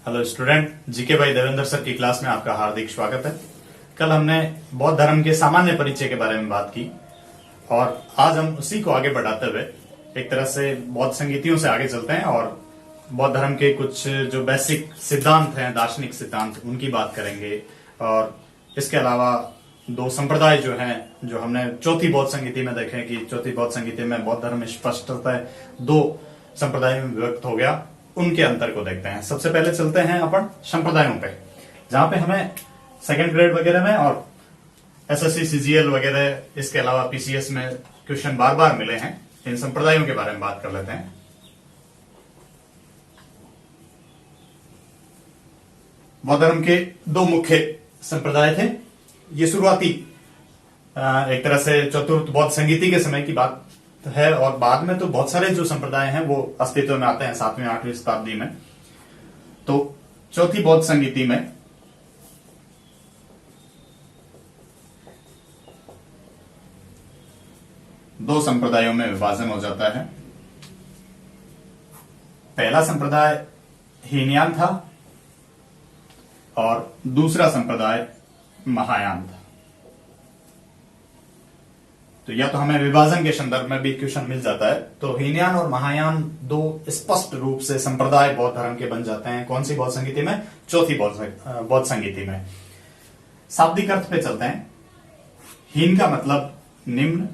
Hello student, GK by Devendra sir की class में आपका हार्दिक स्वागत है। कल हमने बौद्ध धर्म के सामान्य परिचय के बारे में बात की और आज हम उसी को आगे बढ़ाते हुए एक तरह से बौद्ध संगीतियों से आगे चलते हैं और बौद्ध धर्म के कुछ जो बेसिक सिद्धांत हैं, दार्शनिक सिद्धांत, उनकी बात करेंगे। और इसके अलावा दो संप्रदाय जो हैं, जो हमने चौथी बौद्ध संगीति में देखे कि चौथी बौद्ध संगीति में बौद्ध धर्म स्पष्टतः दो संप्रदाय में विभक्त हो गया, उनके अंतर को देखते हैं। सबसे पहले चलते हैं अपन संप्रदायों पे, जहां पे हमें सेकंड ग्रेड वगैरह में और एसएससी सीजीएल वगैरह, इसके अलावा पीसीएस में क्वेश्चन बार बार मिले हैं। इन संप्रदायों के बारे में बात कर लेते हैं। बौद्ध धर्म के दो मुख्य संप्रदाय थे। ये शुरुआती एक तरह से चतुर्थ बौद्ध संगीति के समय की बात है और बाद में तो बहुत सारे जो संप्रदाय हैं वो अस्तित्व में आते हैं 7वीं 8वीं शताब्दी में। तो चौथी बौद्ध संगीति में दो संप्रदायों में विभाजन हो जाता है। पहला संप्रदाय हीनयान था और दूसरा संप्रदाय महायान था। तो या तो हमें विभाजन के संदर्भ में भी क्वेश्चन मिल जाता है। तो हीनयान और महायान दो स्पष्ट रूप से संप्रदाय बौद्ध धर्म के बन जाते हैं। कौन सी बौद्ध संगीति में? चौथी बौद्ध संगीति में। शाब्दिक अर्थ पे चलते हैं। हीन का मतलब निम्न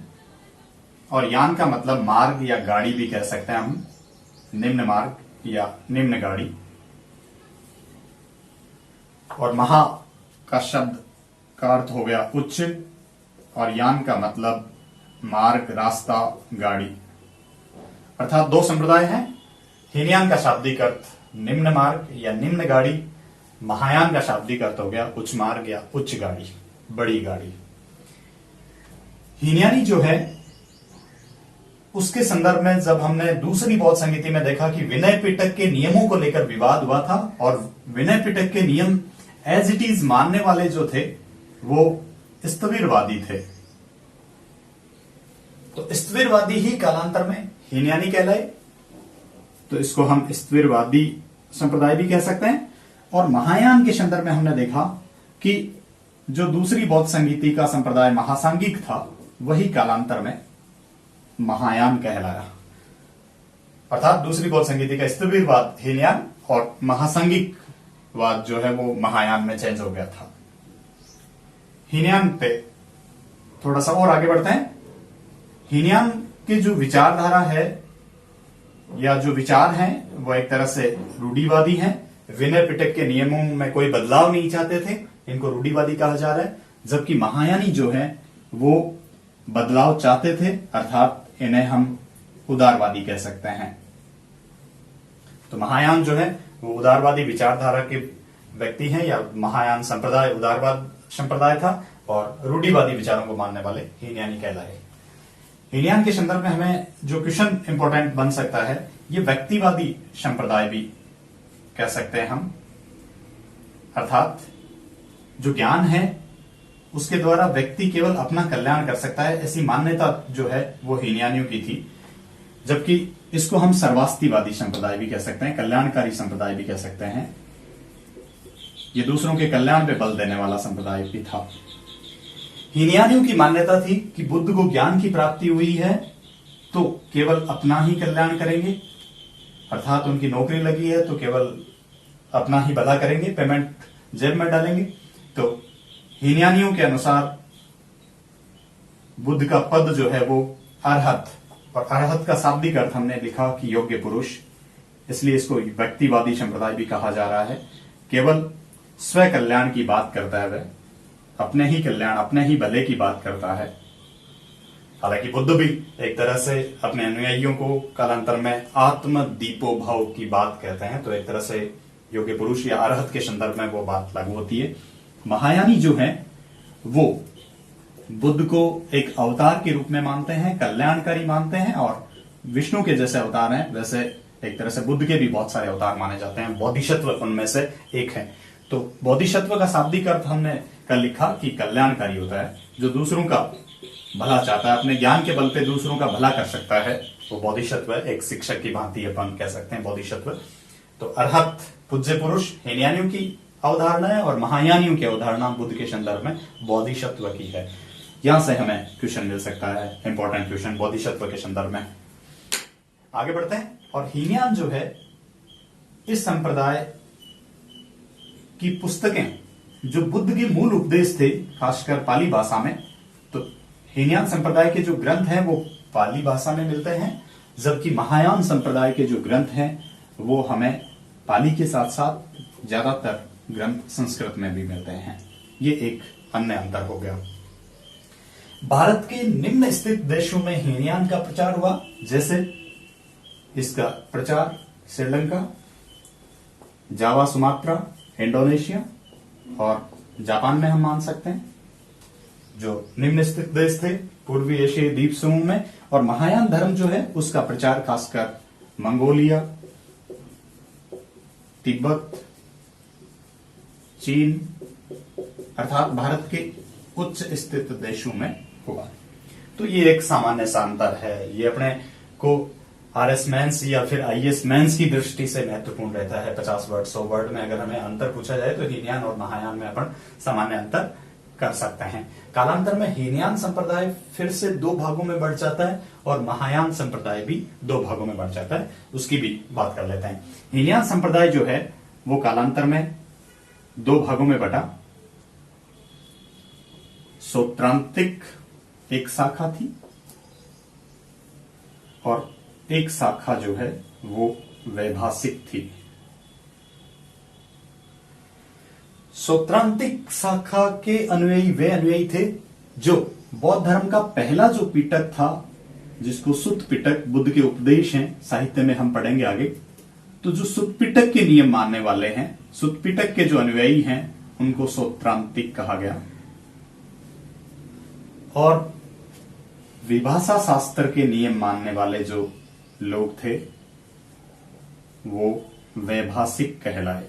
और यान का मतलब मार्ग या गाड़ी भी कह सकते हैं हम, निम्न मार्ग या निम्न गाड़ी। और महा का शब्द का अर्थ हो गया उच्च और यान का मतलब मार्ग, रास्ता, गाड़ी। अर्थात दो संप्रदाय हैं। हीनयान का शाब्दिक अर्थ निम्न मार्ग या निम्न गाड़ी, महायान का शाब्दिक अर्थ हो गया उच्च मार्ग या उच्च गाड़ी, बड़ी गाड़ी। हीनयानी जो है उसके संदर्भ में जब हमने दूसरी बौद्ध संगीति में देखा कि विनय पिटक के नियमों को लेकर विवाद हुआ था और विनय पिटक के नियम एज इट इज मानने वाले जो थे वो स्थविरवादी थे। तो स्थविरवादी ही कालांतर में हीनयानी कहलाए। तो इसको हम स्थविरवादी संप्रदाय भी कह सकते हैं। और महायान के संदर्भ में हमने देखा कि जो दूसरी बौद्ध संगीति का संप्रदाय महासांगिक था वही कालांतर में महायान कहलाया। अर्थात दूसरी बौद्ध संगीति का स्थविरवाद हीनयान और महासांगिकवाद जो है वो महायान में चेंज हो गया था। हीनयान पे थोड़ा सा और आगे बढ़ते हैं। हीनयान की जो विचारधारा है या जो विचार हैं वो एक तरह से रूढ़िवादी हैं। विनय पिटक के नियमों में कोई बदलाव नहीं चाहते थे, इनको रूढ़िवादी कहा जा रहा है। जबकि महायानी जो है वो बदलाव चाहते थे, अर्थात इन्हें हम उदारवादी कह सकते हैं। तो महायान जो है वो उदारवादी विचारधारा के व्यक्ति हैं या महायान संप्रदाय उदारवाद संप्रदाय था और रूढ़िवादी विचारों को मानने वाले हीनयानी कहलाए। हीनयान के संदर्भ में हमें जो क्वेश्चन इंपॉर्टेंट बन सकता है, ये व्यक्तिवादी संप्रदाय भी कह सकते हैं हम। अर्थात जो ज्ञान है उसके द्वारा व्यक्ति केवल अपना कल्याण कर सकता है, ऐसी मान्यता जो है वो हीनयानियों की थी। जबकि इसको हम सर्वास्तिवादी संप्रदाय भी कह सकते हैं, कल्याणकारी संप्रदाय भी कह सकते हैं। ये दूसरों के कल्याण पे बल देने वाला संप्रदाय भी था। हीनयानियों की मान्यता थी कि बुद्ध को ज्ञान की प्राप्ति हुई है तो केवल अपना ही कल्याण करेंगे, अर्थात उनकी नौकरी लगी है तो केवल अपना ही भला करेंगे, पेमेंट जेब में डालेंगे। तो हीनयानियों के अनुसार बुद्ध का पद जो है वो अरहत, और अरहत का शाब्दिक अर्थ हमने लिखा कि योग्य पुरुष, इसलिए इसको व्यक्तिवादी संप्रदाय भी कहा जा रहा है। केवल स्व कल्याण की बात करता है, वह अपने ही कल्याण, अपने ही भले की बात करता है। हालांकि बुद्ध भी एक तरह से अपने अनुयायियों को कालांतर में आत्म दीपो भाव की बात कहते हैं। तो एक तरह से योग्य पुरुष या अरहत के संदर्भ में वो बात लागू होती है। महायानी जो है वो बुद्ध को एक अवतार के रूप में मानते हैं, कल्याणकारी मानते हैं, और विष्णु के जैसे अवतार हैं वैसे एक तरह से बुद्ध के भी बहुत सारे अवतार माने जाते हैं। बोधिसत्व उनमें से एक है। तो बोधिसत्व का शाब्दिक अर्थ हमने कल लिखा कि कल्याणकारी होता है, जो दूसरों का भला चाहता है, अपने ज्ञान के बल पे दूसरों का भला कर सकता है, वो बोधिसत्व है। एक शिक्षक की भांति अपन कह सकते हैं बोधिसत्व। तो अरहत पूज्य पुरुष हीनयानियों की अवधारणा है और महायानियों की अवधारणा बुद्ध के संदर्भ में बोधिसत्व की है। यहां से हमें क्वेश्चन मिल सकता है, इंपॉर्टेंट क्वेश्चन बोधिसत्व के संदर्भ में। आगे बढ़ते हैं। और हीनयान जो है इस संप्रदाय की पुस्तकें जो बुद्ध के मूल उपदेश थे, खासकर पाली भाषा में, तो हीनयान संप्रदाय के जो ग्रंथ हैं वो पाली भाषा में मिलते हैं, जबकि महायान संप्रदाय के जो ग्रंथ हैं वो हमें पाली के साथ साथ ज्यादातर ग्रंथ संस्कृत में भी मिलते हैं। ये एक अन्य अंतर हो गया। भारत के निम्न स्थित देशों में हीनयान का प्रचार हुआ, जैसे इसका प्रचार श्रीलंका, जावा, सुमात्रा, इंडोनेशिया और जापान में हम मान सकते हैं, जो निम्न स्थित देश थे पूर्वी एशियाई द्वीप समूह में। और महायान धर्म जो है उसका प्रचार खासकर मंगोलिया, तिब्बत, चीन अर्थात भारत के उच्च स्थित देशों में हुआ। तो ये एक सामान्य सा अंतर है। ये अपने को आरएस मेंस या फिर आईएएस मेंस की दृष्टि से महत्वपूर्ण रहता है। 50 वर्ड 100 वर्ड में अगर हमें अंतर पूछा जाए तो हीनयान और महायान में अपन सामान्य अंतर कर सकते हैं। कालांतर में हीनयान संप्रदाय फिर से 2 भागों में बढ़ जाता है और महायान संप्रदाय भी 2 भागों में बढ़ जाता है, उसकी भी बात कर लेते हैं। हीनयान संप्रदाय जो है वो कालांतर में 2 भागों में बटा। सौत्रांतिक एक शाखा थी और एक शाखा जो है वो वैभाषिक थी। सौत्रांतिक शाखा के अनुयायी वे अनुयायी थे जो बौद्ध धर्म का पहला जो पिटक था, जिसको सुत्त पिटक बुद्ध के उपदेश हैं, साहित्य में हम पढ़ेंगे आगे। तो जो सुत्त पिटक के नियम मानने वाले हैं, सुत्त पिटक के जो अनुयायी हैं, उनको सौत्रांतिक कहा गया। और विभाषा शास्त्र के नियम मानने वाले जो लोग थे वो वैभाषिक कहलाए।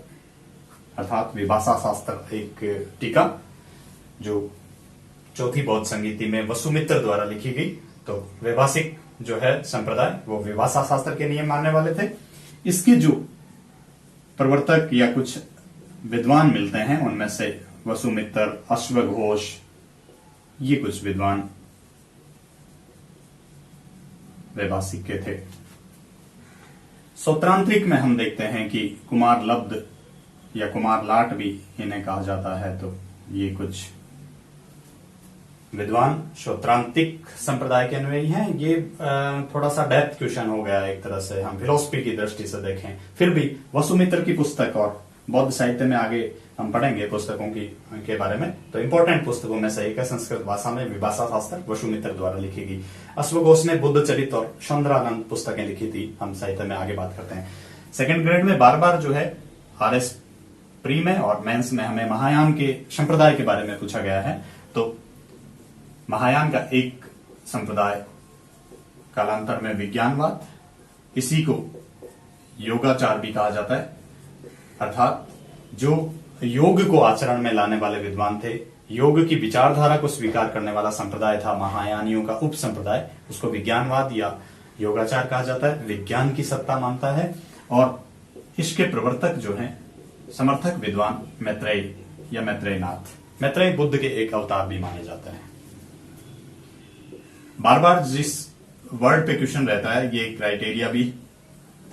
अर्थात विभाषा शास्त्र एक टीका जो चौथी बौद्ध संगीति में वसुमित्र द्वारा लिखी गई। तो वैभाषिक जो है संप्रदाय वो विभाषा शास्त्र के नियम मानने वाले थे। इसके जो प्रवर्तक या कुछ विद्वान मिलते हैं उनमें से वसुमित्र, अश्वघोष, ये कुछ विद्वान वैभाषिक के थे। सौत्रांतिक में हम देखते हैं कि कुमार लब्ध या कुमार लाट भी इन्हें कहा जाता है। तो ये कुछ विद्वान सौत्रांतिक संप्रदाय के अनुयायी हैं। ये थोड़ा सा डेप्थ क्वेश्चन हो गया एक तरह से, हम फिलोसफी की दृष्टि से देखें। फिर भी वसुमित्र की पुस्तक और बौद्ध साहित्य में आगे हम पढ़ेंगे पुस्तकों के बारे में, तो इंपॉर्टेंट पुस्तकों में से एक है संस्कृत भाषा में विभाषा शास्त्र, वसुमित्र द्वारा लिखी गई। अश्वघोष ने बुद्ध चरित और चंद्रानंद पुस्तकें लिखी थी, हम साहित्य में आगे बात करते हैं। सेकंड ग्रेड में बार बार जो है आरएस प्री में और मेंस में हमें महायान के संप्रदाय के बारे में पूछा गया है। तो महायान का एक संप्रदाय कालांतर में विज्ञानवाद, इसी को योगाचार भी कहा जाता है। अर्थात जो योग को आचरण में लाने वाले विद्वान थे, योग की विचारधारा को स्वीकार करने वाला संप्रदाय था महायानियों का उप संप्रदाय, उसको विज्ञानवाद या योगाचार कहा जाता है। विज्ञान की सत्ता मानता है और इसके प्रवर्तक जो हैं समर्थक विद्वान मैत्रेय या मैत्रेयनाथ। मैत्रेय बुद्ध के एक अवतार भी माने जाते हैं। बार बार जिस वर्ड पे क्वेश्चन रहता है ये क्राइटेरिया भी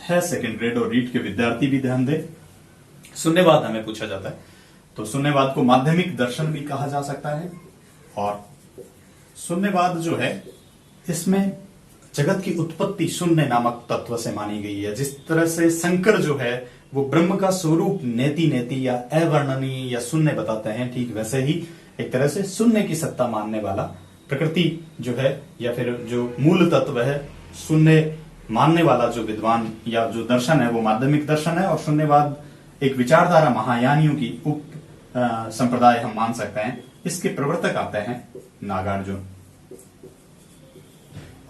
है सेकंड ग्रेड और रीट के विद्यार्थी भी ध्यान दे। शून्यवाद हमें पूछा जाता है, तो शून्यवाद को माध्यमिक दर्शन भी कहा जा सकता है। और शून्यवाद जो है इसमें जगत की उत्पत्ति शून्य नामक तत्व से मानी गई है। जिस तरह से शंकर जो है वो ब्रह्म का स्वरूप नेति नेति या अवर्णनीय या शून्य बताते हैं, ठीक वैसे ही एक तरह से शून्य की सत्ता मानने वाला प्रकृति जो है या फिर जो मूल तत्व है शून्य मानने वाला जो विद्वान या जो दर्शन है वो माध्यमिक दर्शन है। और शून्यवाद एक विचारधारा महायानियों की उप संप्रदाय हम मान सकते हैं। इसके प्रवर्तक आते हैं नागार्जुन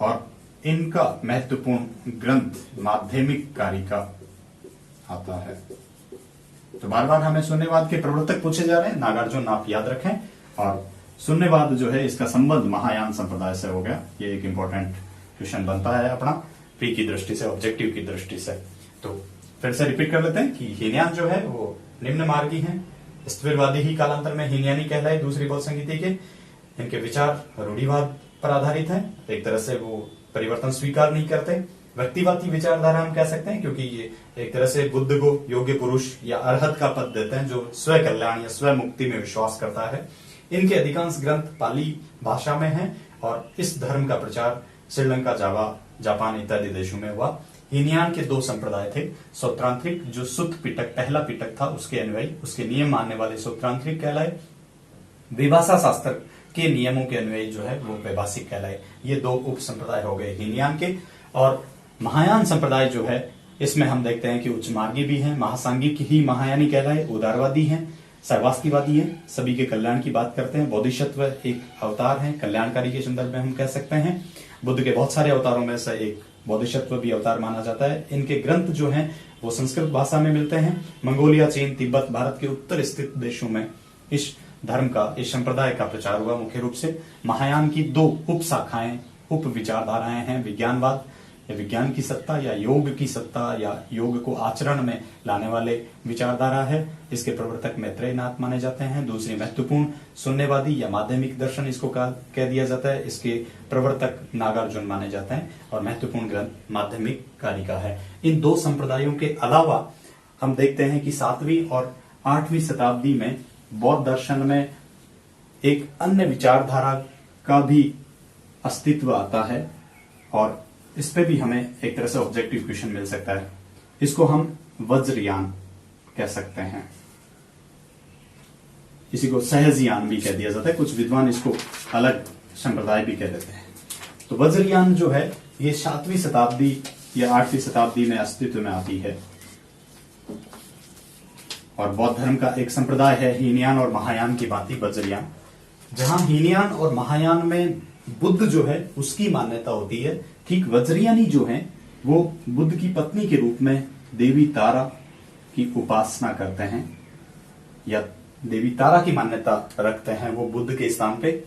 और इनका महत्वपूर्ण ग्रंथ माध्यमिक कारिका आता है। तो बार बार हमें शून्यवाद के प्रवर्तक पूछे जा रहे हैं, नागार्जुन आप याद रखें। और शून्यवाद जो है इसका संबंध महायान संप्रदाय से हो गया, ये एक इंपॉर्टेंट क्वेश्चन बनता है अपना प्री की दृष्टि से, ऑब्जेक्टिव की दृष्टि से। तो फिर से रिपीट कर लेते हैं कि हीनयान जो है वो निम्न मार्गी हैं, स्थिरवादी ही कालांतर में हीनयानी कहलाए दूसरी बौद्ध संगीति के। इनके विचार रूढ़िवाद पर आधारित हैं, एक तरह से वो परिवर्तन स्वीकार नहीं करते। व्यक्तिवादी विचारधारा हम कह सकते हैं, क्योंकि ये एक तरह से बुद्ध को योग्य पुरुष या अरहत का पद देते हैं, जो स्व कल्याण या स्व मुक्ति में विश्वास करता है। इनके अधिकांश ग्रंथ पाली भाषा में हैं और इस धर्म का प्रचार श्रीलंका, जावा, जापान इत्यादि देशों में हुआ। हीनयान के दो संप्रदाय थे, सूत्रांतरिक जो सुत्त पिटक पहला पिटक था उसके अनुयायी, उसके नियम मानने वाले सूत्रांतरिक कहलाए। विभाषा शास्त्र के नियमों के अनुयायी जो है वो वैभाषिक कहलाए। ये दो उप संप्रदाय हो गए हीनयान के। और महायान संप्रदाय जो है इसमें हम देखते हैं कि उच्च मार्गी भी हैं, महासांगिक ही महायानी कहलाए, उदारवादी हैं, सर्वास्तिवादी हैं, सभी के कल्याण की बात करते हैं। बोधिसत्व एक अवतार है, कल्याणकारी के संदर्भ में हम कह सकते हैं। बुद्ध के बहुत सारे अवतारों में से एक बोधिसत्व भी अवतार माना जाता है। इनके ग्रंथ जो हैं वो संस्कृत भाषा में मिलते हैं। मंगोलिया, चीन, तिब्बत, भारत के उत्तर स्थित देशों में इस धर्म का, इस संप्रदाय का प्रचार हुआ मुख्य रूप से। महायान की दो उप शाखाएं, उप विचारधाराएं हैं, विज्ञानवाद या विज्ञान की सत्ता या योग की सत्ता या योग को आचरण में लाने वाले विचारधारा है। इसके प्रवर्तक मैत्रेयनाथ माने जाते हैं। दूसरी महत्वपूर्ण शून्यवादी या माध्यमिक दर्शन इसको कह दिया जाता है, इसके प्रवर्तक नागार्जुन माने जाते हैं। और महत्वपूर्ण ग्रंथ माध्यमिक कारिका है। इन दो संप्रदायों के अलावा हम देखते हैं कि 7वीं और 8वीं शताब्दी में बौद्ध दर्शन में एक अन्य विचारधारा का भी अस्तित्व आता है और इस पे भी हमें एक तरह से ऑब्जेक्टिव क्वेश्चन मिल सकता है। इसको हम वज्रयान कह सकते हैं, इसी को सहजयान भी कह दिया जाता है। कुछ विद्वान इसको अलग संप्रदाय भी कह देते हैं। तो वज्रयान जो है ये 7वीं शताब्दी या 8वीं शताब्दी में अस्तित्व में आती है और बौद्ध धर्म का एक संप्रदाय है हीनयान और महायान की भांति वज्रयान। जहां हीनयान और महायान में बुद्ध जो है उसकी मान्यता होती है, ठीक वज्रयानी जो है वो बुद्ध की पत्नी के रूप में देवी तारा की उपासना करते हैं या देवी तारा की मान्यता रखते हैं वो बुद्ध के स्थान पे।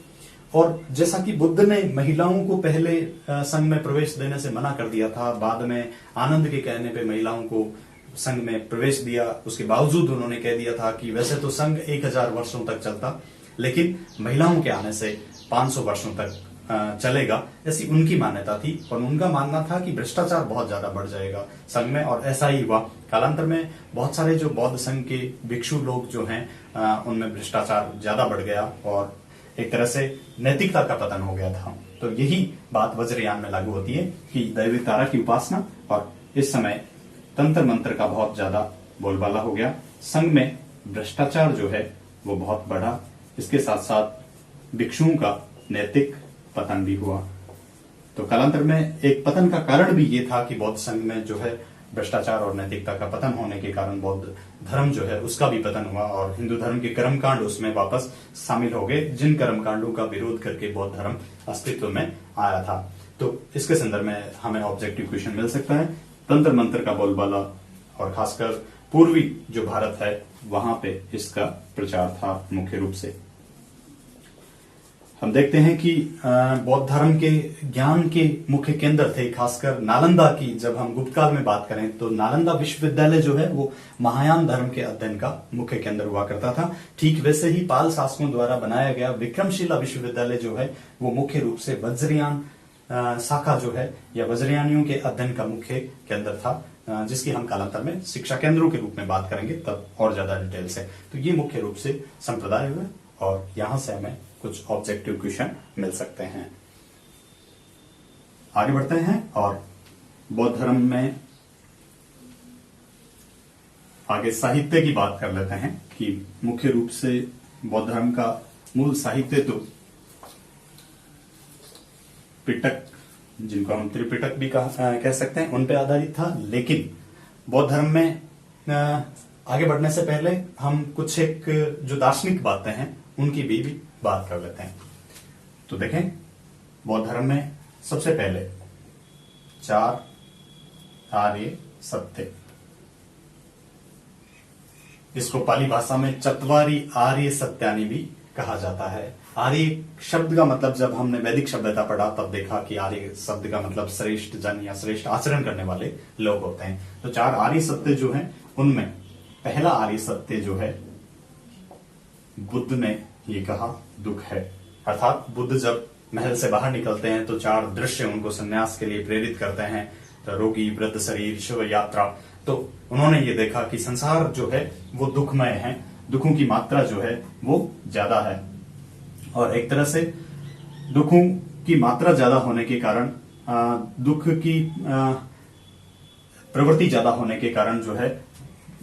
और जैसा कि बुद्ध ने महिलाओं को पहले संघ में प्रवेश देने से मना कर दिया था, बाद में आनंद के कहने पे महिलाओं को संघ में प्रवेश दिया, उसके बावजूद उन्होंने कह दिया था कि वैसे तो संघ 1000 वर्षों तक चलता, लेकिन महिलाओं के आने से 500 वर्षों तक चलेगा, ऐसी उनकी मान्यता थी। और उनका मानना था कि भ्रष्टाचार बहुत ज्यादा बढ़ जाएगा संघ में, और ऐसा ही हुआ। कालांतर में बहुत सारे जो बौद्ध संघ के भिक्षु लोग जो हैं उनमें भ्रष्टाचार ज्यादा बढ़ गया और एक तरह से नैतिकता का पतन हो गया था। तो यही बात वज्रयान में लागू होती है कि दैवी तारा की उपासना, और इस समय तंत्र मंत्र का बहुत ज्यादा बोलबाला हो गया। संघ में भ्रष्टाचार जो है वो बहुत बढ़ा, इसके साथ साथ भिक्षुओं का नैतिक पतन भी हुआ। तो कालांतर में एक पतन का कारण भी ये था कि बौद्ध संघ में जो है भ्रष्टाचार और नैतिकता का पतन होने के कारण बौद्ध धर्म जो है उसका भी पतन हुआ और हिंदू धर्म के कर्मकांड उसमें वापस शामिल हो गए, जिन कर्मकांडों का विरोध करके बौद्ध धर्म अस्तित्व में आया था। तो इसके संदर्भ में हमें ऑब्जेक्टिव क्वेश्चन मिल सकता है। तंत्र मंत्र का बोलबाला और खासकर पूर्वी जो भारत है वहां पे इसका प्रचार था मुख्य रूप से। हम देखते हैं कि बौद्ध धर्म के ज्ञान के मुख्य केंद्र थे, खासकर नालंदा की जब हम गुप्त काल में बात करें तो नालंदा विश्वविद्यालय जो है वो महायान धर्म के अध्ययन का मुख्य केंद्र हुआ करता था। ठीक वैसे ही पाल शासकों द्वारा बनाया गया विक्रमशिला विश्वविद्यालय जो है वो मुख्य रूप से वज्रयान शाखा जो है या वज्रयानियों के अध्ययन का मुख्य केंद्र था, जिसकी हम कालांतर में शिक्षा केंद्रों के रूप में बात करेंगे तब और ज्यादा डिटेल से। तो ये मुख्य रूप से संप्रदाय हुए और यहां से हमें कुछ ऑब्जेक्टिव क्वेश्चन मिल सकते हैं। आगे बढ़ते हैं और बौद्ध धर्म में आगे साहित्य की बात कर लेते हैं कि मुख्य रूप से बौद्ध धर्म का मूल साहित्य तो पिटक, जिनको हम त्रिपिटक भी कह सकते हैं, उन पे आधारित था। लेकिन बौद्ध धर्म में आगे बढ़ने से पहले हम कुछ एक जो दार्शनिक बातें हैं उनकी भी बात कर लेते हैं। तो देखें, बौद्ध धर्म में सबसे पहले 4 आर्य सत्य, इसको पाली भाषा में चत्वारी आर्य सत्यानि भी कहा जाता है। आर्य शब्द का मतलब जब हमने वैदिक सभ्यता पढ़ा तब देखा कि आर्य शब्द का मतलब श्रेष्ठ जन या श्रेष्ठ आचरण करने वाले लोग होते हैं। तो 4 आर्य सत्य जो हैं उनमें पहला आर्य सत्य जो है बुद्ध ने ये कहा दुख है। अर्थात बुद्ध जब महल से बाहर निकलते हैं तो 4 दृश्य उनको संन्यास के लिए प्रेरित करते हैं। तो रोगी, वृद्ध शरीर, शिव यात्रा। तो उन्होंने ये देखा कि संसार जो है वो दुखमय है, दुखों की मात्रा जो है वो ज्यादा है, और एक तरह से दुखों की मात्रा ज्यादा होने के कारण दुख की प्रवृत्ति ज्यादा होने के कारण जो है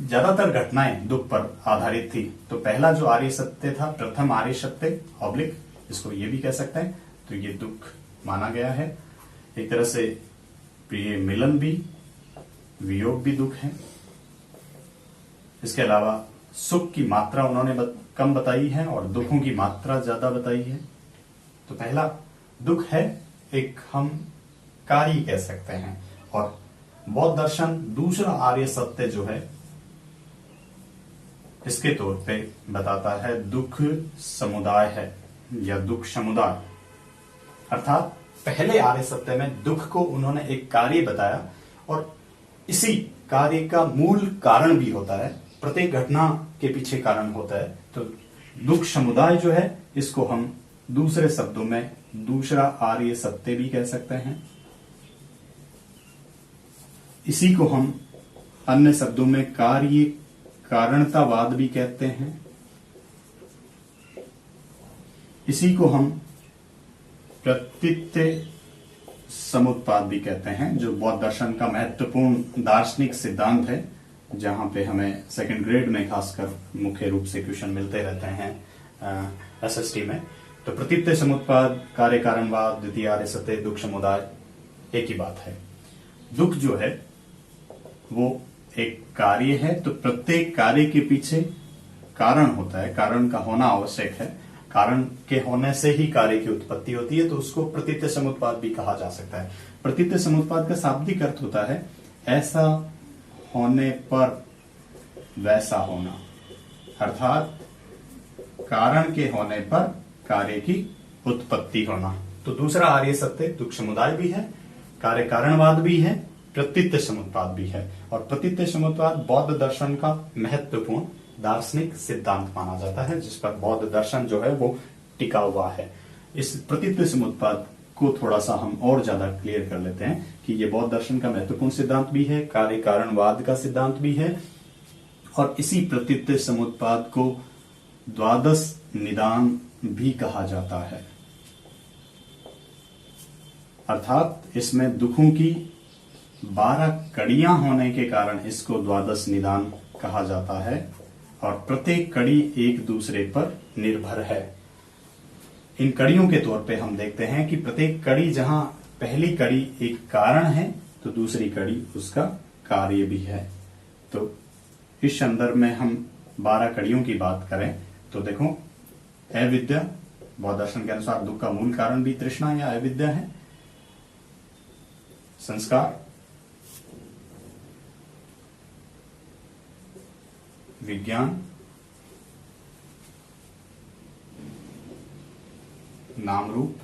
ज्यादातर घटनाएं दुख पर आधारित थी। तो पहला जो आर्य सत्य था, प्रथम आर्य सत्य ऑब्लिक, इसको ये भी कह सकते हैं, तो ये दुख माना गया है। एक तरह से प्रिय मिलन भी, वियोग भी दुख है। इसके अलावा सुख की मात्रा उन्होंने कम बताई है और दुखों की मात्रा ज्यादा बताई है। तो पहला दुख है, एक हम कार्य कह सकते हैं। और बौद्ध दर्शन दूसरा आर्य सत्य जो है इसके तौर पे बताता है दुख समुदाय है या दुख समुदाय। अर्थात पहले आर्य सत्य में दुख को उन्होंने एक कार्य बताया और इसी कार्य का मूल कारण भी होता है, प्रत्येक घटना के पीछे कारण होता है। तो दुख समुदाय जो है इसको हम दूसरे शब्दों में दूसरा आर्य सत्य भी कह सकते हैं। इसी को हम अन्य शब्दों में कार्य कारणतावाद भी कहते हैं। इसी को हम प्रतीत्य समुत्पाद भी कहते हैं, जो बौद्ध दर्शन का महत्वपूर्ण दार्शनिक सिद्धांत है, जहां पे हमें सेकंड ग्रेड में खासकर मुख्य रूप से क्वेश्चन मिलते रहते हैं एसएसटी में। तो प्रतीत्य समुत्पाद, कार्य कारणवाद, द्वितीय आर्य सत्य, दुख समुदाय एक ही बात है। दुख जो है वो एक कार्य है, तो प्रत्येक कार्य के पीछे कारण होता है, कारण का होना आवश्यक है। कारण के होने से ही कार्य की उत्पत्ति होती है, तो उसको प्रतीत्य समुत्पाद भी कहा जा सकता है। प्रतीत्य समुत्पाद का शाब्दिक अर्थ होता है ऐसा होने पर वैसा होना, अर्थात कारण के होने पर कार्य की उत्पत्ति होना। तो दूसरा आर्य सत्य दुख समुदाय भी है, कार्य कारणवाद भी है, प्रतीत्य समुत्पाद भी है। और प्रतीत्य समुत्पाद बौद्ध दर्शन का महत्वपूर्ण दार्शनिक सिद्धांत माना जाता है, जिस पर बौद्ध दर्शन जो है वो टिका हुआ है। इस प्रतीत्य समुत्पाद को थोड़ा सा हम और ज्यादा क्लियर कर लेते हैं कि ये बौद्ध दर्शन का महत्वपूर्ण सिद्धांत भी है, कार्य कारणवाद का सिद्धांत भी है, और इसी प्रतीत्य समुत्पाद को द्वादश निदान भी कहा जाता है। अर्थात इसमें दुखों की 12 कड़ियां होने के कारण इसको द्वादश निदान कहा जाता है, और प्रत्येक कड़ी एक दूसरे पर निर्भर है। इन कड़ियों के तौर पे हम देखते हैं कि प्रत्येक कड़ी, जहां पहली कड़ी एक कारण है तो दूसरी कड़ी उसका कार्य भी है। तो इस संदर्भ में हम 12 कड़ियों की बात करें तो देखो, अविद्या, बौद्ध दर्शन के अनुसार दुख का मूल कारण भी तृष्णा या अविद्या है। संस्कार, विज्ञान, नाम रूप,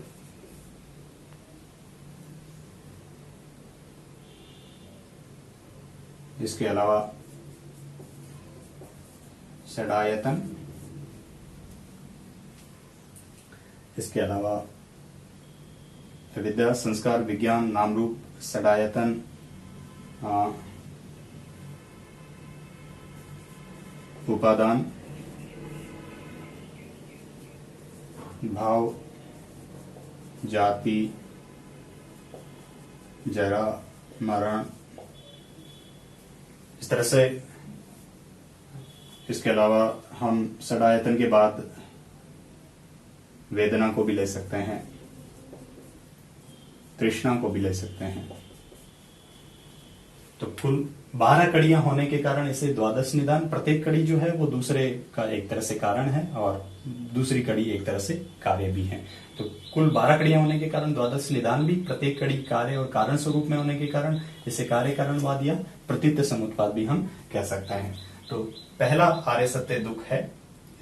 इसके अलावा षडायतन, इसके अलावा विद्या, संस्कार, विज्ञान, नाम रूप, षडायतन, उपादान, भाव, जाति, जरा, मरण, इस तरह से। इसके अलावा हम षडायतन के बाद वेदना को भी ले सकते हैं, तृष्णा को भी ले सकते हैं। तो कुल 12 कड़ियां होने के कारण इसे द्वादश निदान, प्रत्येक कड़ी जो है वो दूसरे का एक तरह से कारण है और दूसरी कड़ी एक तरह से कार्य भी है। तो कुल 12 कड़ियां होने के कारण द्वादश निदान भी, प्रत्येक कड़ी कार्य और कारण स्वरूप में होने के कारण इसे कार्य कारणवाद या प्रतीत्य समुत्पाद भी हम कह सकते हैं। तो पहला आर्य सत्य दुख है,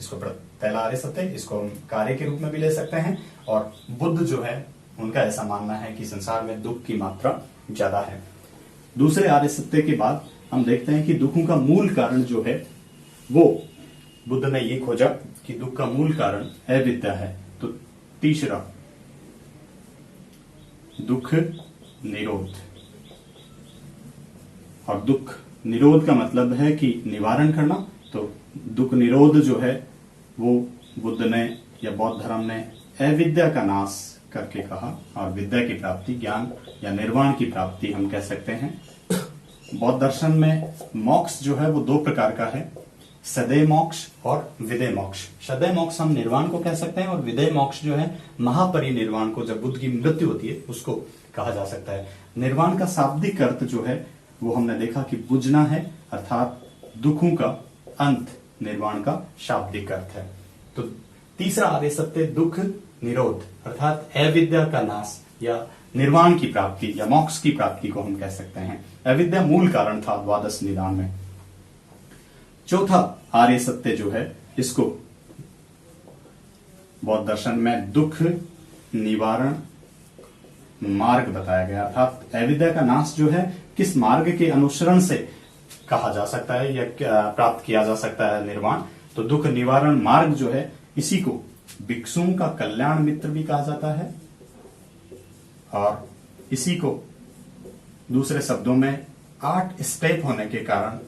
इसको पहला आर्य सत्य, इसको हम कार्य के रूप में भी ले सकते हैं। और बुद्ध जो है उनका ऐसा मानना है कि संसार में दुख की मात्रा ज्यादा है। दूसरे आर्य सत्य के बाद हम देखते हैं कि दुखों का मूल कारण जो है वो बुद्ध ने ये खोजा कि दुख का मूल कारण अविद्या है। तो तीसरा दुख निरोध, और दुख निरोध का मतलब है कि निवारण करना। तो दुख निरोध जो है वो बुद्ध ने या बौद्ध धर्म ने अविद्या का नाश करके कहा, और विद्या की प्राप्ति, ज्ञान या निर्वाण की प्राप्ति हम कह सकते हैं। बौद्ध दर्शन में मोक्ष जो है वो दो प्रकार का है, सदैव मोक्ष और विदेह मोक्ष। सदैव मोक्ष हम निर्वाण को कह सकते हैं, और विदेह मोक्ष जो है महापरिनिर्वाण को, जब बुद्ध की मृत्यु होती है उसको कहा जा सकता है। निर्वाण का शाब्दिक अर्थ जो है वो हमने देखा कि बुझना है, अर्थात दुखों का अंत निर्वाण का शाब्दिक अर्थ है। तो तीसरा आर्य सत्य दुख निरोध अर्थात अविद्या का नाश या निर्वाण की प्राप्ति या मोक्ष की प्राप्ति को हम कह सकते हैं। अविद्या मूल कारण था द्वादश निदान में। चौथा आर्य सत्य जो है इसको बौद्ध दर्शन में दुख निवारण मार्ग बताया गया, अर्थात अविद्या का नाश जो है किस मार्ग के अनुसरण से कहा जा सकता है या प्राप्त किया जा सकता है निर्वाण। तो दुख निवारण मार्ग जो है इसी को भिक्षुओं का कल्याण मित्र भी कहा जाता है, और इसी को दूसरे शब्दों में 8 स्टेप होने के कारण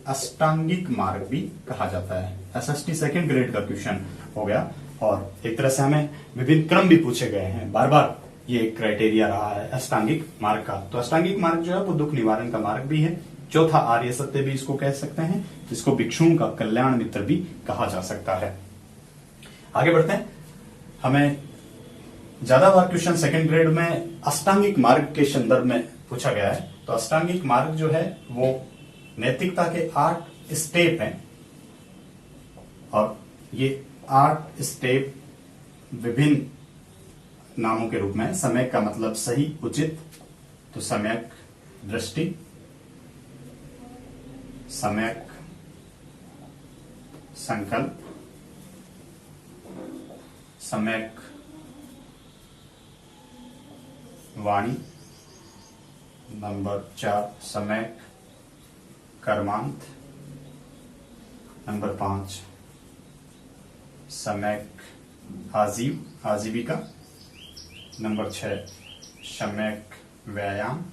अष्टांगिक मार्ग भी कहा जाता है। एसएसटी सेकंड ग्रेड का क्वेश्चन हो गया, और एक तरह से हमें विभिन्न क्रम भी पूछे गए हैं, बार बार ये क्राइटेरिया रहा है अष्टांगिक मार्ग का। तो अष्टांगिक मार्ग जो है वो दुख निवारण का मार्ग भी है। चौथा आर्य सत्य भी इसको कह सकते हैं, जिसको भिक्षुओं का कल्याण मित्र भी कहा जा सकता है। आगे बढ़ते हैं। हमें ज्यादा बार क्वेश्चन सेकंड ग्रेड में अष्टांगिक मार्ग के संदर्भ में पूछा गया है। तो अष्टांगिक मार्ग जो है वो नैतिकता के 8 स्टेप हैं, और ये 8 स्टेप विभिन्न नामों के रूप में। समय का मतलब सही, उचित, तो सम्यक दृष्टि, सम्यक संकल्प, सम्यक वाणी, नंबर 4 सम्यक कर्मांत, नंबर 5 सम्यक आजीविका, नंबर 6 सम्यक व्यायाम,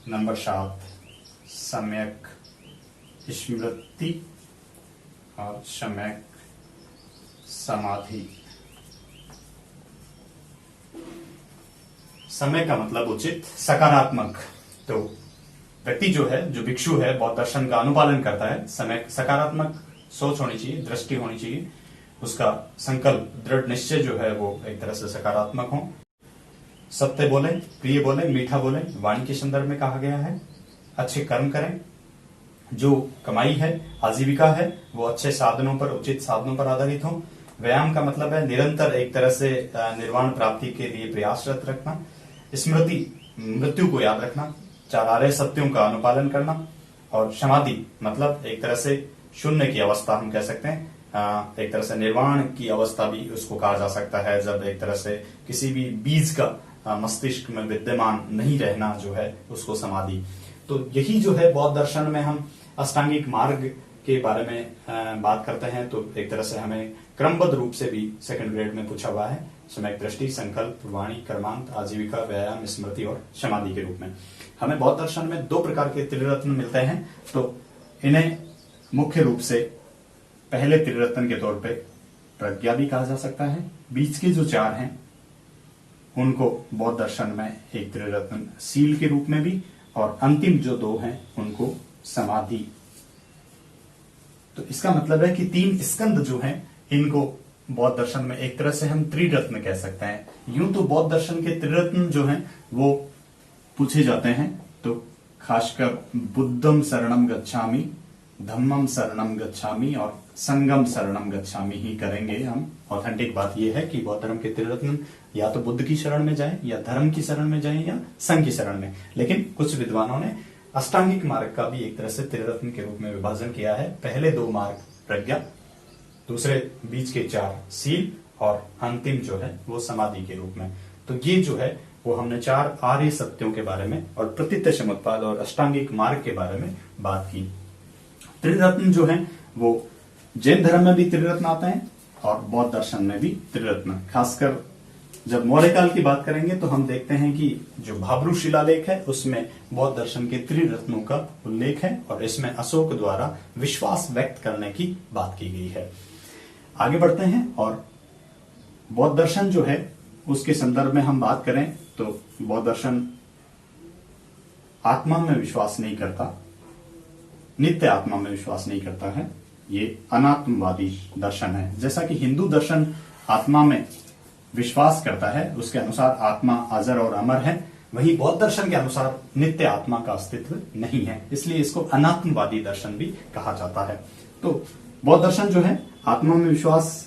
नंबर 7 सम्यक स्मृति, और सम्यक समाधि। समय का मतलब उचित, सकारात्मक। तो व्यक्ति जो है, जो भिक्षु है, बौद्ध दर्शन का अनुपालन करता है, समय सकारात्मक सोच होनी चाहिए, दृष्टि होनी चाहिए, उसका संकल्प दृढ़ निश्चय जो है वो एक तरह से सकारात्मक हो, सत्य बोले, प्रिय बोले, मीठा बोले, वाणी के संदर्भ में कहा गया है, अच्छे कर्म करें, जो कमाई है, आजीविका है, वो अच्छे साधनों पर, उचित साधनों पर आधारित हो। व्यायाम का मतलब है निरंतर एक तरह से निर्वाण प्राप्ति के लिए प्रयासरत रखना। स्मृति, मृत्यु को याद रखना। 4 आर्य सत्यों का अनुपालन करना। और समाधि मतलब एक तरह से शून्य की अवस्था हम कह सकते हैं, एक तरह से निर्वाण की अवस्था भी उसको कहा जा सकता है, जब एक तरह से किसी भी बीज का मस्तिष्क में विद्यमान नहीं रहना जो है उसको समाधि। तो यही जो है बौद्ध दर्शन में हम अष्टांगिक मार्ग के बारे में बात करते हैं, तो एक तरह से हमें क्रमबद्ध रूप से भी सेकंड ग्रेड में पूछा हुआ है, सम्यक दृष्टि, संकल्प, वाणी, कर्मांत, आजीविका, व्यायाम, स्मृति और समाधि के रूप में। हमें बौद्ध दर्शन में 2 प्रकार के त्रिरत्न मिलते हैं, तो इन्हें मुख्य रूप से पहले त्रिरत्न के तौर पे प्रज्ञा भी कहा जा सकता है। बीच के जो 4 हैं उनको बौद्ध दर्शन में एक त्रिरत्न सील के रूप में भी, और अंतिम जो 2 हैं उनको समाधि। तो इसका मतलब है कि 3 स्कंद जो हैं इनको बौद्ध दर्शन में एक तरह से हम त्रिरत्न कह सकते हैं। यूं तो बौद्ध दर्शन के त्रिरत्न जो हैं वो पूछे जाते हैं, तो खासकर बुद्धम शरणम गच्छामि, धम्मम शरणम गच्छामि और संगम शरणम गच्छामि ही करेंगे हम। ऑथेंटिक बात यह है कि बौद्ध धर्म के त्रिरत्न या तो बुद्ध की शरण में जाएं, या धर्म की शरण में जाएं, या संघ की शरण में। लेकिन कुछ विद्वानों ने अष्टांगिक मार्ग का भी एक तरह से त्रिरत्न के रूप में विभाजन किया है। पहले 2 मार्ग प्रज्ञा, दूसरे बीच के 4 सील और अंतिम जो है वो समाधि के रूप में। तो ये जो है वो हमने 4 आर्य सत्यों के बारे में और प्रतीत समुत्पाद और अष्टांगिक मार्ग के बारे में बात की। त्रिरत्न जो है वो जैन धर्म में भी त्रिरत्न आते हैं और बौद्ध दर्शन में भी त्रिरत्न। खासकर जब मौर्य काल की बात करेंगे तो हम देखते हैं कि जो भाब्रू शिलालेख है उसमें बौद्ध दर्शन के त्रिरत्नों का उल्लेख है और इसमें अशोक द्वारा विश्वास व्यक्त करने की बात की गई है। आगे बढ़ते हैं और बौद्ध दर्शन जो है उसके संदर्भ में हम बात करें तो बौद्ध दर्शन आत्मा में विश्वास नहीं करता, नित्य आत्मा में विश्वास नहीं करता है। ये अनात्मवादी दर्शन है। जैसा कि हिंदू दर्शन आत्मा में विश्वास करता है, उसके अनुसार आत्मा अजर और अमर है, वहीं बौद्ध दर्शन के अनुसार नित्य आत्मा का अस्तित्व नहीं है, इसलिए इसको अनात्मवादी दर्शन भी कहा जाता है। तो बौद्ध दर्शन जो है आत्मा में विश्वास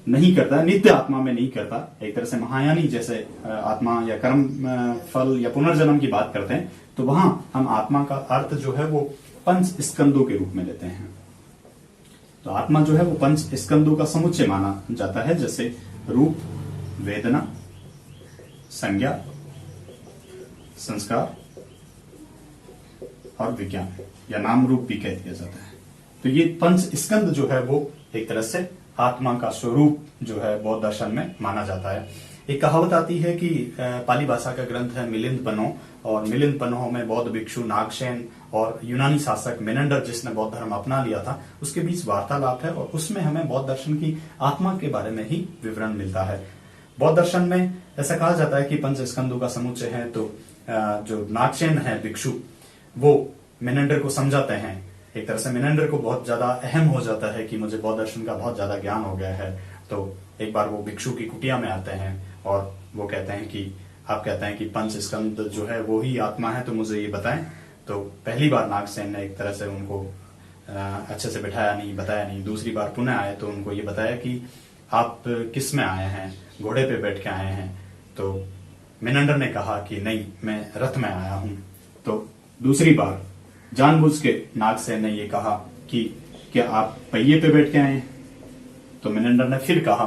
नहीं करता, नित्य आत्मा में नहीं करता। एक तरह से महायानी जैसे आत्मा या कर्म फल या पुनर्जन्म की बात करते हैं तो वहां हम आत्मा का अर्थ जो है वो 5 स्कंदों के रूप में लेते हैं। तो आत्मा जो है वो 5 स्कंदों का समुच्चय माना जाता है, जैसे रूप, वेदना, संज्ञा, संस्कार और विज्ञान या नाम रूप भी कह दिया जाता है। तो ये 5 स्कंद जो है वो एक तरह से आत्मा का स्वरूप जो है बौद्ध दर्शन में माना जाता है। एक कहावत आती है कि पाली भाषा का ग्रंथ है मिलिंद पन्हो, और मिलिंद पन्हो में बौद्ध भिक्षु नागसेन और यूनानी शासक मेनेंडर जिसने बौद्ध धर्म अपना लिया था उसके बीच वार्तालाप है और उसमें हमें बौद्ध दर्शन की आत्मा के बारे में ही विवरण मिलता है। बौद्ध दर्शन में ऐसा कहा जाता है कि 5 स्कंदों का समुच्चय है। तो जो नागसेन है भिक्षु वो मेनेंडर को समझाते हैं। एक तरह से मेनेंडर को बहुत ज्यादा अहम हो जाता है कि मुझे बौद्ध दर्शन का बहुत ज्यादा ज्ञान हो गया है। तो एक बार वो भिक्षु की कुटिया में आते हैं और वो कहते हैं कि आप कहते हैं कि 5 स्कंद जो है वो ही आत्मा है, तो मुझे ये बताएं। तो पहली बार नागसेन ने एक तरह से उनको अच्छे से बिठाया नहीं, बताया नहीं। दूसरी बार पुनः आए तो उनको ये बताया कि आप किस में आए हैं, घोड़े पे बैठ के आए हैं। तो मेनेंडर ने कहा कि नहीं, मैं रथ में आया हूं। तो दूसरी बार जानबूझ के नागसेन ने ये कहा कि क्या आप पहिए पे बैठ के आए हैं? तो मेनेंडर ने फिर कहा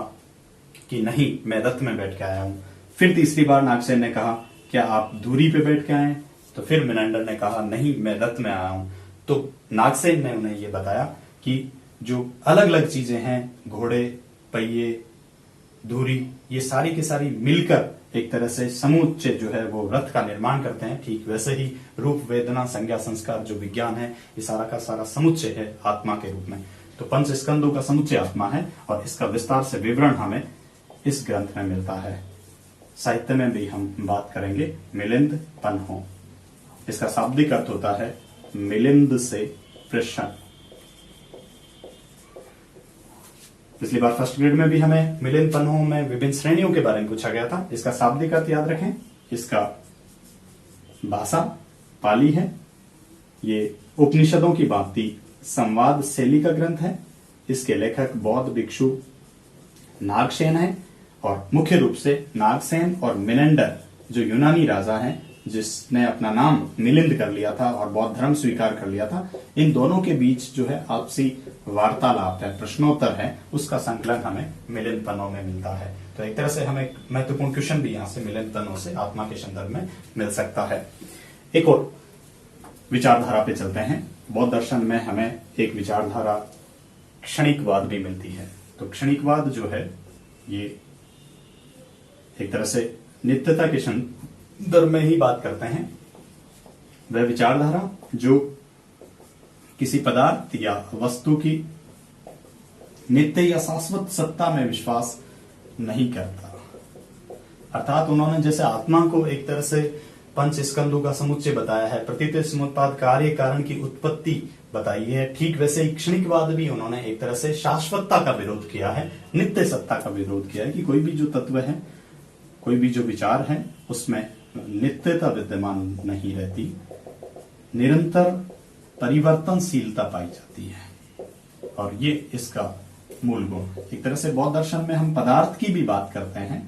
कि नहीं, मैं रथ में बैठ के आया हूं। फिर तीसरी बार नागसेन ने कहा क्या आप दूरी पे बैठ के आए? तो फिर मेनेंडर ने कहा नहीं, मैं रथ में आया हूं। तो नागसेन ने उन्हें ये बताया कि जो अलग अलग चीजें हैं, घोड़े, पहिए, धूरी, ये सारी की सारी मिलकर एक तरह से समुच्चय जो है वो रथ का निर्माण करते हैं। ठीक वैसे ही रूप, वेदना, संज्ञा, संस्कार जो विज्ञान है, ये सारा का सारा समुच्चय है आत्मा के रूप में। तो 5 स्कंदों का समुच्चय आत्मा है और इसका विस्तार से विवरण हमें इस ग्रंथ में मिलता है। साहित्य में भी हम बात करेंगे मिलिंद पन्हो। इसका शाब्दिक अर्थ होता है मिलिंद से प्रश्न। पिछली बार फर्स्ट ग्रेड में भी हमें मिलिंद पन्हो में विभिन्न श्रेणियों के बारे में पूछा गया था। इसका शाब्दिक अर्थ याद रखें। इसका भाषा पाली है। ये उपनिषदों की भांति संवाद शैली का ग्रंथ है। इसके लेखक बौद्ध भिक्षु नागसेन है और मुख्य रूप से नागसेन और मेनेंडर जो यूनानी राजा हैं, जिसने अपना नाम मिलिंद कर लिया था और बौद्ध धर्म स्वीकार कर लिया था, इन दोनों के बीच जो है आपसी वार्तालाप है, प्रश्नोत्तर है, उसका संकलन हमें मिलिंद पन्हो में मिलता है। तो एक तरह से हमें महत्वपूर्ण क्वेश्चन भी यहाँ से मिलिंद पन्हो से आत्मा के संदर्भ में मिल सकता है। एक और विचारधारा पे चलते हैं। बौद्ध दर्शन में हमें एक विचारधारा क्षणिकवाद भी मिलती है। तो क्षणिकवाद जो है ये एक तरह से नित्यता के संदर्भ में ही बात करते हैं। वह विचारधारा जो किसी पदार्थ या वस्तु की नित्य या शाश्वत सत्ता में विश्वास नहीं करता। अर्थात उन्होंने जैसे आत्मा को एक तरह से 5 स्कंदों का समुच्चय बताया है, प्रतीत समुत्पाद कार्य कारण की उत्पत्ति बताई है, ठीक वैसे ही क्षणिकवाद भी उन्होंने एक तरह से शाश्वतता का विरोध किया है, नित्य सत्ता का विरोध किया है कि कोई भी जो तत्व है, कोई भी जो विचार है, उसमें नित्यता विद्यमान नहीं रहती, निरंतर परिवर्तनशीलता पाई जाती है। और ये इसका मूल गुण। एक तरह से बौद्ध दर्शन में हम पदार्थ की भी बात करते हैं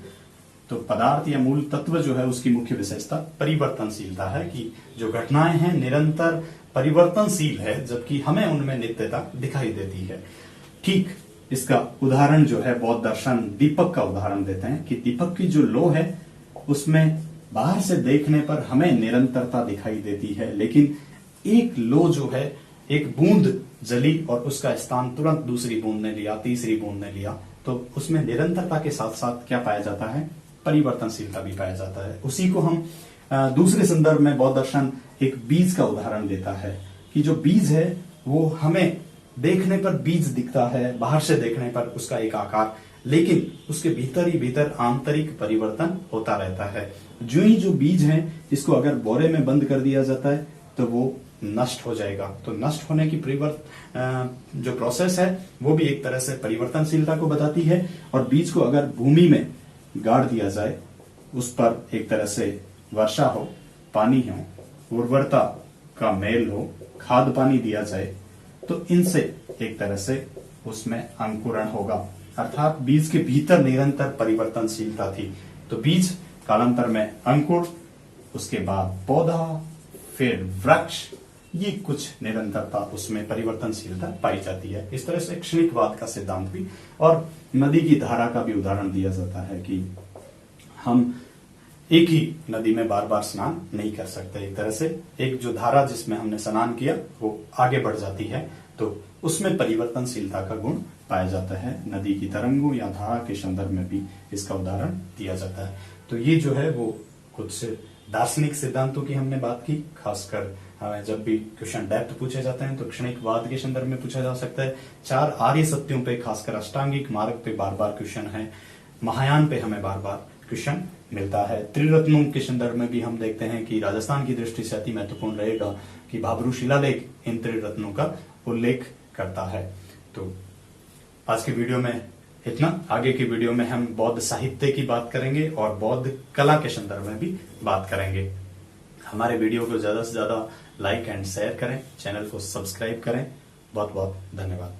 तो पदार्थ या मूल तत्व जो है उसकी मुख्य विशेषता परिवर्तनशीलता है कि जो घटनाएं हैं निरंतर परिवर्तनशील है, जबकि हमें उनमें नित्यता दिखाई देती है। ठीक इसका उदाहरण जो है बौद्ध दर्शन दीपक का उदाहरण देते हैं कि दीपक की जो लो है उसमें बाहर से देखने पर हमें निरंतरता दिखाई देती है, लेकिन एक लो जो है, एक बूंद जली और उसका स्थान तुरंत दूसरी बूंद ने लिया, तीसरी बूंद ने लिया, तो उसमें निरंतरता के साथ साथ क्या पाया जाता है, परिवर्तनशीलता भी पाया जाता है। उसी को हम दूसरे संदर्भ में बौद्ध दर्शन एक बीज का उदाहरण देता है कि जो बीज है वो हमें देखने पर बीज दिखता है, बाहर से देखने पर उसका एक आकार, लेकिन उसके भीतर ही भीतर आंतरिक परिवर्तन होता रहता है। जो ही जो बीज है इसको अगर बोरे में बंद कर दिया जाता है तो वो नष्ट हो जाएगा। तो नष्ट होने की जो प्रोसेस है वो भी एक तरह से परिवर्तनशीलता को बताती है। और बीज को अगर भूमि में गाड़ दिया जाए, उस पर एक तरह से वर्षा हो, पानी हो, उर्वरता का मेल हो, खाद पानी दिया जाए, तो इनसे एक तरह से उसमें अंकुरण होगा, अर्थात बीज के भीतर निरंतर परिवर्तनशीलता थी। तो बीज कालांतर में अंकुर, उसके बाद पौधा, फिर वृक्ष, ये कुछ निरंतरता उसमें परिवर्तनशीलता पाई जाती है। इस तरह से क्षणिकवाद का सिद्धांत भी, और नदी की धारा का भी उदाहरण दिया जाता है कि हम एक ही नदी में बार बार स्नान नहीं कर सकते। एक तरह से एक जो धारा जिसमें हमने स्नान किया वो आगे बढ़ जाती है, तो उसमें परिवर्तनशीलता का गुण पाया जाता है। नदी की तरंगों या धारा के संदर्भ में भी इसका उदाहरण दिया जाता है। तो ये जो है वो कुछ दार्शनिक सिद्धांतों की हमने बात की। खासकर जब भी क्वेश्चन डेप्थ पूछे जाते हैं तो क्षणिकवाद के संदर्भ में पूछा जा सकता है। 4 आर्य सत्यों पे, खासकर अष्टांगिक मार्ग पे बार बार क्वेश्चन है। महायान पे हमें बार बार क्वेश्चन मिलता है। त्रिरत्नों के संदर्भ में भी हम देखते हैं कि राजस्थान की दृष्टि से अति महत्वपूर्ण रहेगा कि भाबरू शिलालेख इन त्रिरत्नों का उल्लेख करता है। तो आज की वीडियो में इतना। आगे की वीडियो में हम बौद्ध साहित्य की बात करेंगे और बौद्ध कला के संदर्भ में भी बात करेंगे। हमारे वीडियो को ज्यादा से ज्यादा लाइक एंड शेयर करें, चैनल को सब्सक्राइब करें। बहुत बहुत धन्यवाद।